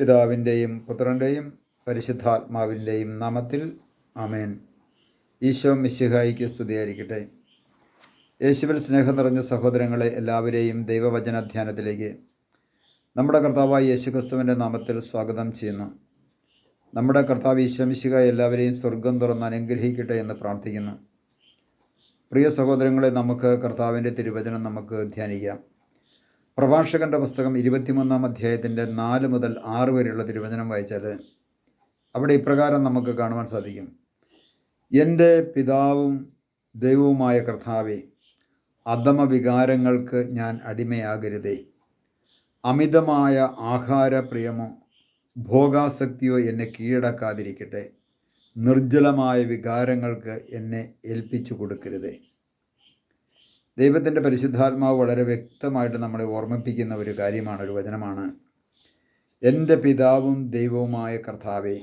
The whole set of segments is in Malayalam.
പിതാവിൻ്റെയും പുത്രൻ്റെയും പരിശുദ്ധാത്മാവിൻ്റെയും നാമത്തിൽ ആമേൻ. ഈശോ മിശിഹായിക്ക് സ്തുതിയായിരിക്കട്ടെ. യേശുവിൽ സ്നേഹം നിറഞ്ഞ സഹോദരങ്ങളെ എല്ലാവരെയും ദൈവവചനധ്യാനത്തിലേക്ക് നമ്മുടെ കർത്താവായ യേശുക്രിസ്തുവിൻ്റെ നാമത്തിൽ സ്വാഗതം ചെയ്യുന്നു. നമ്മുടെ കർത്താവ് ഈശോ മിശിഹ എല്ലാവരെയും സ്വർഗം തുറന്ന് അനുഗ്രഹിക്കട്ടെ എന്ന് പ്രാർത്ഥിക്കുന്നു. പ്രിയ സഹോദരങ്ങളെ, നമുക്ക് കർത്താവിൻ്റെ തിരുവചനം നമുക്ക് ധ്യാനിക്കാം. പ്രഭാഷകൻ്റെ പുസ്തകം 23-ാം അധ്യായത്തിൻ്റെ 4 മുതൽ 6 വരെയുള്ള തിരുവചനം വായിച്ചാൽ അവിടെ ഇപ്രകാരം നമുക്ക് കാണുവാൻ സാധിക്കും. എൻ്റെ പിതാവും ദൈവവുമായ കർത്താവേ, അധമ വികാരങ്ങൾക്ക് ഞാൻ അടിമയാകരുതേ. അമിതമായ ആഹാരപ്രിയമോ ഭോഗാസക്തിയോ എന്നെ കീഴടക്കാതിരിക്കട്ടെ. നിർജ്ജലമായ വികാരങ്ങൾക്ക് എന്നെ ഏൽപ്പിച്ചു കൊടുക്കരുതേ. ദൈവത്തിൻ്റെ പരിശുദ്ധാത്മാവ് വളരെ വ്യക്തമായിട്ട് നമ്മളെ ഓർമ്മിപ്പിക്കുന്ന ഒരു കാര്യമാണ്, ഒരു വചനമാണ്. എൻ്റെ പിതാവും ദൈവവുമായ കർത്താവേ,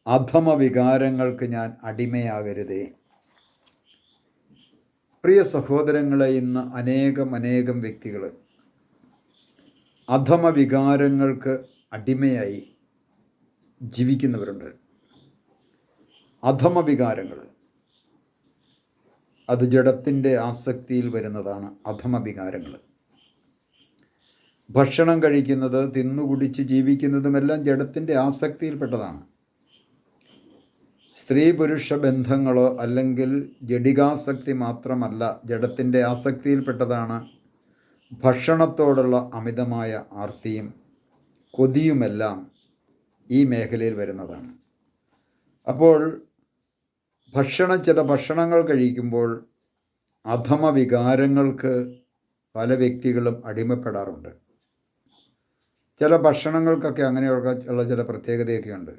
അധമ വികാരങ്ങൾക്ക് ഞാൻ അടിമയാകരുതേ. പ്രിയ സഹോദരങ്ങളെ, ഇന്ന് അനേകം വ്യക്തികൾ അധമ വികാരങ്ങൾക്ക് അടിമയായി ജീവിക്കുന്നവരുണ്ട്. അധമ വികാരങ്ങൾ അത് ജഡത്തിൻ്റെ ആസക്തിയിൽ വരുന്നതാണ്. അധമ വികാരങ്ങൾ, ഭക്ഷണം കഴിക്കുന്നത്, തിന്നുകുടിച്ച് ജീവിക്കുന്നതുമെല്ലാം ജഡത്തിൻ്റെ ആസക്തിയിൽപ്പെട്ടതാണ്. സ്ത്രീ പുരുഷ ബന്ധങ്ങളോ അല്ലെങ്കിൽ ജഡികാസക്തി മാത്രമല്ല, ജഡത്തിൻ്റെ ആസക്തിയിൽപ്പെട്ടതാണ് ഭക്ഷണത്തോടുള്ള അമിതമായ ആർത്തിയും കൊതിയുമെല്ലാം ഈ മേഖലയിൽ വരുന്നതാണ്. അപ്പോൾ ചില ഭക്ഷണങ്ങൾ കഴിക്കുമ്പോൾ അധമ വികാരങ്ങൾക്ക് പല വ്യക്തികളും അടിമപ്പെടാറുണ്ട്. ചില ഭക്ഷണങ്ങൾക്കൊക്കെ അങ്ങനെയുള്ള ചില പ്രത്യേകതയൊക്കെ ഉണ്ട്.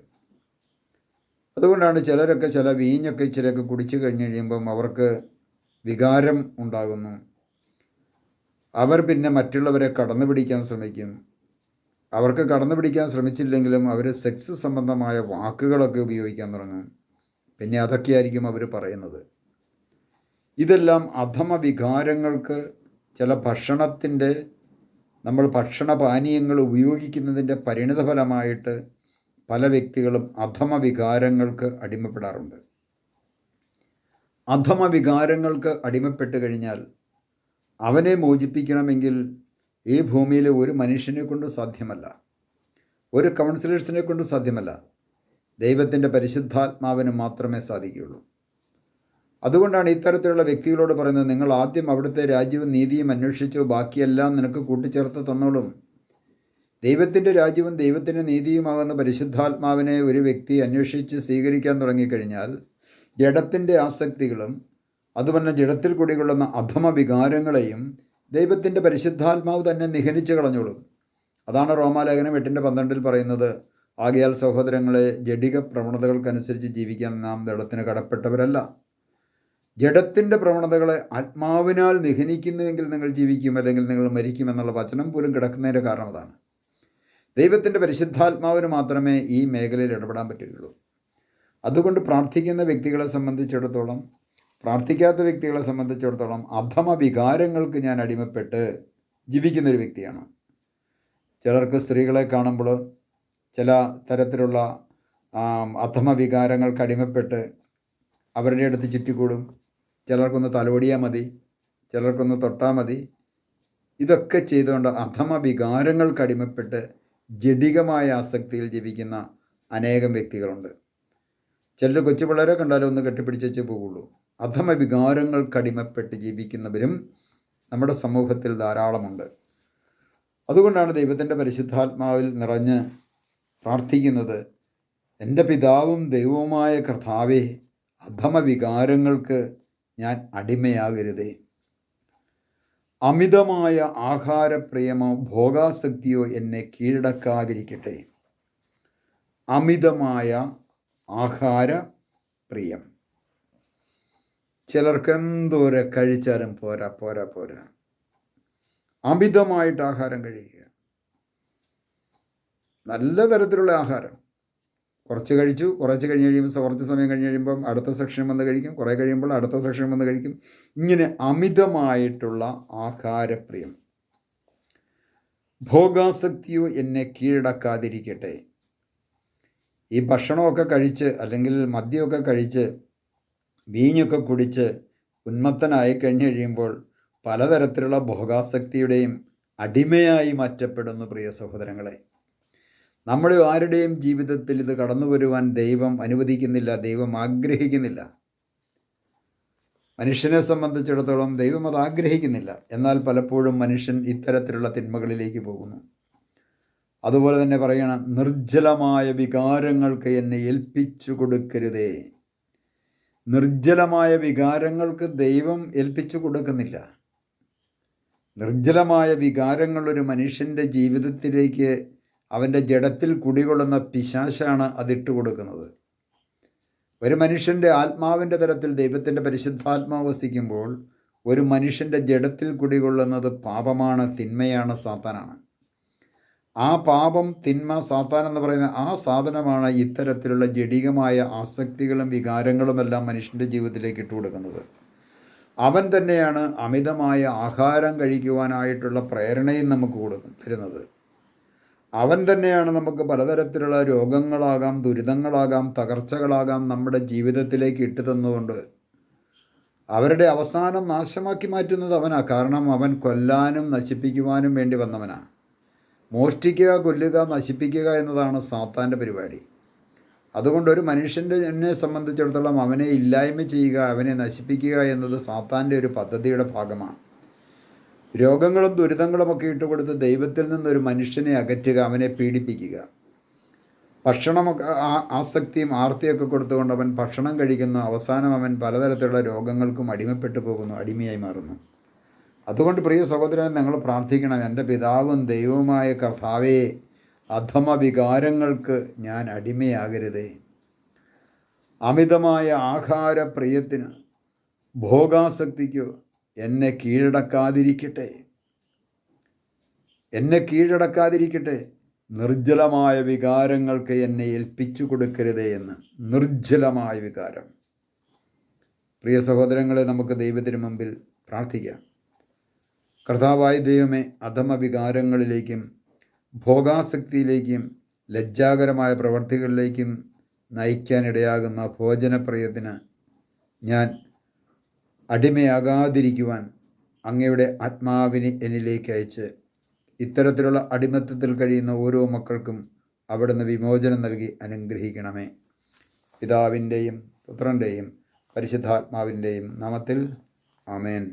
അതുകൊണ്ടാണ് ചിലരൊക്കെ ചില വീഞ്ഞൊക്കെ ഇച്ചിരിയൊക്കെ കുടിച്ചു കഴിഞ്ഞ് കഴിയുമ്പം അവർക്ക് വികാരം ഉണ്ടാകുന്നു. അവർ പിന്നെ മറ്റുള്ളവരെ കടന്നു പിടിക്കാൻ ശ്രമിക്കും. അവർക്ക് കടന്നു പിടിക്കാൻ ശ്രമിച്ചില്ലെങ്കിലും അവർ സെക്സ് സംബന്ധമായ വാക്കുകളൊക്കെ ഉപയോഗിക്കാൻ തുടങ്ങും. പിന്നെ അതൊക്കെയായിരിക്കും അവർ പറയുന്നത്. ഇതെല്ലാം അധമ വികാരങ്ങൾക്ക്, ചില നമ്മൾ ഭക്ഷണപാനീയങ്ങൾ ഉപയോഗിക്കുന്നതിൻ്റെ പരിണിതഫലമായിട്ട് പല വ്യക്തികളും അധമ വികാരങ്ങൾക്ക് അടിമപ്പെടാറുണ്ട്. അധമ വികാരങ്ങൾക്ക് അടിമപ്പെട്ട് കഴിഞ്ഞാൽ അവനെ മോചിപ്പിക്കണമെങ്കിൽ ഈ ഭൂമിയിലെ ഒരു മനുഷ്യനെ കൊണ്ട് സാധ്യമല്ല, ഒരു കൗൺസിലേഴ്സിനെ കൊണ്ട് സാധ്യമല്ല. ദൈവത്തിൻ്റെ പരിശുദ്ധാത്മാവിന് മാത്രമേ സാധിക്കുകയുള്ളൂ. അതുകൊണ്ടാണ് ഇത്തരത്തിലുള്ള വ്യക്തികളോട് പറയുന്നത്, നിങ്ങൾ ആദ്യം അവിടുത്തെ രാജ്യവും നീതിയും അന്വേഷിച്ചു, ബാക്കിയെല്ലാം നിനക്ക് കൂട്ടിച്ചേർത്ത് തന്നോളും. ദൈവത്തിൻ്റെ രാജ്യവും ദൈവത്തിൻ്റെ നീതിയുമാകുന്ന പരിശുദ്ധാത്മാവിനെ ഒരു വ്യക്തി അന്വേഷിച്ച് സ്വീകരിക്കാൻ തുടങ്ങിക്കഴിഞ്ഞാൽ ജഡത്തിൻ്റെ ആസക്തികളും അതുപോലെ ജഡത്തിൽ കുടികൊള്ളുന്ന അധമ വികാരങ്ങളെയും ദൈവത്തിൻ്റെ പരിശുദ്ധാത്മാവ് തന്നെ നിഹനിച്ച് കളഞ്ഞോളും. അതാണ് റോമാലേഖനം 8:12 പറയുന്നത്, ആകയാൽ സഹോദരങ്ങളെ, ജഡിക പ്രവണതകൾക്കനുസരിച്ച് ജീവിക്കാൻ നാം ജഡത്തിന് കടപ്പെട്ടവരല്ല. ജഡത്തിൻ്റെ പ്രവണതകളെ ആത്മാവിനാൽ നിഹനിക്കുന്നുവെങ്കിൽ നിങ്ങൾ ജീവിക്കും, അല്ലെങ്കിൽ നിങ്ങൾ മരിക്കുമെന്നുള്ള വചനം പോലും കിടക്കുന്നതിൻ്റെ കാരണം അതാണ്. ദൈവത്തിൻ്റെ പരിശുദ്ധാത്മാവിന് മാത്രമേ ഈ മേഖലയിൽ ഇടപെടാൻ പറ്റുകയുള്ളൂ. അതുകൊണ്ട് പ്രാർത്ഥിക്കുന്ന വ്യക്തികളെ സംബന്ധിച്ചിടത്തോളം, പ്രാർത്ഥിക്കാത്ത വ്യക്തികളെ സംബന്ധിച്ചിടത്തോളം അധമ വികാരങ്ങൾക്ക് ഞാൻ അടിമപ്പെട്ട് ജീവിക്കുന്നൊരു വ്യക്തിയാണ്. ചിലർക്ക് സ്ത്രീകളെ കാണുമ്പോൾ ചില തരത്തിലുള്ള അധമ വികാരങ്ങൾക്ക് അടിമപ്പെട്ട് അവരുടെ അടുത്ത് ചുറ്റിക്കൂടും. ചിലർക്കൊന്ന് തലോടിയാൽ മതി, ചിലർക്കൊന്ന് തൊട്ടാൽ മതി. ഇതൊക്കെ ചെയ്തുകൊണ്ട് അധമ വികാരങ്ങൾക്ക് അടിമപ്പെട്ട് ജഡികമായ ആസക്തിയിൽ ജീവിക്കുന്ന അനേകം വ്യക്തികളുണ്ട്. ചിലർ കൊച്ചു പിള്ളേരെ കണ്ടാലും ഒന്ന് കെട്ടിപ്പിടിച്ചേ പോകുള്ളൂ. അധമ വികാരങ്ങൾക്ക് അടിമപ്പെട്ട് ജീവിക്കുന്നവരും നമ്മുടെ സമൂഹത്തിൽ ധാരാളമുണ്ട്. അതുകൊണ്ടാണ് ദൈവത്തിൻ്റെ പരിശുദ്ധാത്മാവിൽ നിറഞ്ഞ് പ്രാർത്ഥിക്കുന്നത്, എൻ്റെ പിതാവും ദൈവവുമായ കർത്താവേ, അധമ വികാരങ്ങൾക്ക് ഞാൻ അടിമയാകരുതേ. അമിതമായ ആഹാരപ്രിയമോ ഭോഗാസക്തിയോ എന്നെ കീഴടക്കാതിരിക്കട്ടെ. അമിതമായ ആഹാരപ്രിയം, ചിലർക്ക് എന്തോരെ കഴിച്ചാലും പോരാ. അമിതമായിട്ട് ആഹാരം കഴിക്കുക, നല്ല തരത്തിലുള്ള ആഹാരം കുറച്ച് കഴിച്ചു, കുറച്ച് സമയം കഴിഞ്ഞ് കഴിയുമ്പം അടുത്ത സെക്ഷൻ വന്ന് കഴിക്കും, കുറേ കഴിയുമ്പോൾ അടുത്ത സെക്ഷൻ വന്ന് കഴിക്കും. ഇങ്ങനെ അമിതമായിട്ടുള്ള ആഹാരപ്രിയം. ഭോഗാസക്തിയോ എന്നെ കീഴടക്കാതിരിക്കട്ടെ. ഈ ഭക്ഷണമൊക്കെ കഴിച്ച് അല്ലെങ്കിൽ മദ്യമൊക്കെ കഴിച്ച് വീഞ്ഞൊക്കെ കുടിച്ച് ഉന്മത്തനായി കഴിഞ്ഞ് കഴിയുമ്പോൾ പലതരത്തിലുള്ള ഭോഗാസക്തിയുടെയും അടിമയായി മാറ്റപ്പെടുന്നു. പ്രിയ സഹോദരങ്ങളെ, നമ്മുടെ ആരുടെയും ജീവിതത്തിൽ ഇത് കടന്നു വരുവാൻ ദൈവം അനുവദിക്കുന്നില്ല, ദൈവം ആഗ്രഹിക്കുന്നില്ല. മനുഷ്യനെ സംബന്ധിച്ചിടത്തോളം ദൈവം അത് ആഗ്രഹിക്കുന്നില്ല. എന്നാൽ പലപ്പോഴും മനുഷ്യൻ ഇത്തരത്തിലുള്ള തിന്മകളിലേക്ക് പോകുന്നു. അതുപോലെ തന്നെ പറയണം, നിർജ്ജലമായ വികാരങ്ങൾക്ക് എന്നെ ഏൽപ്പിച്ചു കൊടുക്കരുതേ. നിർജ്ജലമായ വികാരങ്ങൾക്ക് ദൈവം ഏൽപ്പിച്ചു കൊടുക്കുന്നില്ല. നിർജ്ജലമായ വികാരങ്ങൾ ഒരു മനുഷ്യൻ്റെ ജീവിതത്തിലേക്ക് അവൻ്റെ ജഡത്തിൽ കുടികൊള്ളുന്ന പിശാചാണ് അതിട്ട് കൊടുക്കുന്നത്. ഒരു മനുഷ്യൻ്റെ ആത്മാവിൻ്റെ തലത്തിൽ ദൈവത്തിൻ്റെ പരിശുദ്ധാത്മാവ് വസിക്കുമ്പോൾ ഒരു മനുഷ്യൻ്റെ ജഡത്തിൽ കുടികൊള്ളുന്നത് പാപമാണ്, തിന്മയാണ്, സാത്താനാണ്. ആ പാപം, തിന്മ, സാത്താൻ എന്ന് പറയുന്ന ആ സാധനമാണ് ഇത്തരത്തിലുള്ള ജഡികമായ ആസക്തികളും വികാരങ്ങളുമെല്ലാം മനുഷ്യൻ്റെ ജീവിതത്തിലേക്ക് ഇട്ട് കൊടുക്കുന്നത്. അവൻ തന്നെയാണ് അമിതമായ ആഹാരം കഴിക്കുവാനായിട്ടുള്ള പ്രേരണയും നമുക്ക് തരുന്നത്. അവൻ തന്നെയാണ് നമുക്ക് പലതരത്തിലുള്ള രോഗങ്ങളാകാം, ദുരിതങ്ങളാകാം, തകർച്ചകളാകാം നമ്മുടെ ജീവിതത്തിലേക്ക് ഇട്ട് തന്നുകൊണ്ട് അവരുടെ അവസാനം നാശമാക്കി മാറ്റുന്നത് അവനാണ്. കാരണം അവൻ കൊല്ലാനും നശിപ്പിക്കുവാനും വേണ്ടി വന്നവനാണ്. മോഷ്ടിക്കുക, കൊല്ലുക, നശിപ്പിക്കുക എന്നതാണ് സാത്താൻ്റെ പരിപാടി. അതുകൊണ്ട് ഒരു മനുഷ്യനെ സംബന്ധിച്ചിടത്തോളം അവനെ ഇല്ലായ്മ ചെയ്യുക, അവനെ നശിപ്പിക്കുക എന്നത് സാത്താൻ്റെ ഒരു പദ്ധതിയുടെ ഭാഗമാണ്. രോഗങ്ങളും ദുരിതങ്ങളുമൊക്കെ ഇട്ടുകൊടുത്ത് ദൈവത്തിൽ നിന്നൊരു മനുഷ്യനെ അകറ്റുക, അവനെ പീഡിപ്പിക്കുക. ഭക്ഷണമൊക്കെ ആസക്തിയും ആർത്തിയൊക്കെ കൊടുത്തുകൊണ്ട് അവൻ ഭക്ഷണം കഴിക്കുന്നു. അവസാനം അവൻ പലതരത്തിലുള്ള രോഗങ്ങൾക്കും അടിമപ്പെട്ടു പോകുന്നു, അടിമയായി മാറുന്നു. അതുകൊണ്ട് പ്രിയ സഹോദരൻ, നിങ്ങൾ പ്രാർത്ഥിക്കണം, എൻ്റെ പിതാവും ദൈവവുമായ കർത്താവേ, അധമ വികാരങ്ങൾക്ക് ഞാൻ അടിമയാകരുതേ. അമിതമായ ആഹാരപ്രിയത്തിന്, ഭോഗാസക്തിക്കോ എന്നെ കീഴടക്കാതിരിക്കട്ടെ. എന്നെ കീഴടക്കാതിരിക്കട്ടെ. നിർജ്ജലമായ വികാരങ്ങൾക്ക് എന്നെ ഏൽപ്പിച്ചു കൊടുക്കരുതേ എന്ന്. നിർജ്ജലമായ വികാരം. പ്രിയ സഹോദരങ്ങളെ, നമുക്ക് ദൈവത്തിന് മുമ്പിൽ പ്രാർത്ഥിക്കാം. കർത്താവായ ദൈവമേ, അധമ വികാരങ്ങളിലേക്കും ഭോഗാസക്തിയിലേക്കും ലജ്ജാകരമായ പ്രവർത്തികളിലേക്കും നയിക്കാനിടയാകുന്ന ഭോജനപ്രിയത്തിന് ഞാൻ അടിമയാകാതിരിക്കുവാൻ അങ്ങയുടെ ആത്മാവിനെ എന്നിലേക്ക് അയച്ച് ഇത്തരത്തിലുള്ള അടിമത്തത്തിൽ കഴിയുന്ന ഓരോ മക്കൾക്കും അവിടുന്ന് വിമോചനം നൽകി അനുഗ്രഹിക്കണമേ. പിതാവിൻ്റെയും പുത്രൻ്റെയും പരിശുദ്ധാത്മാവിൻ്റെയും നാമത്തിൽ ആമേൻ.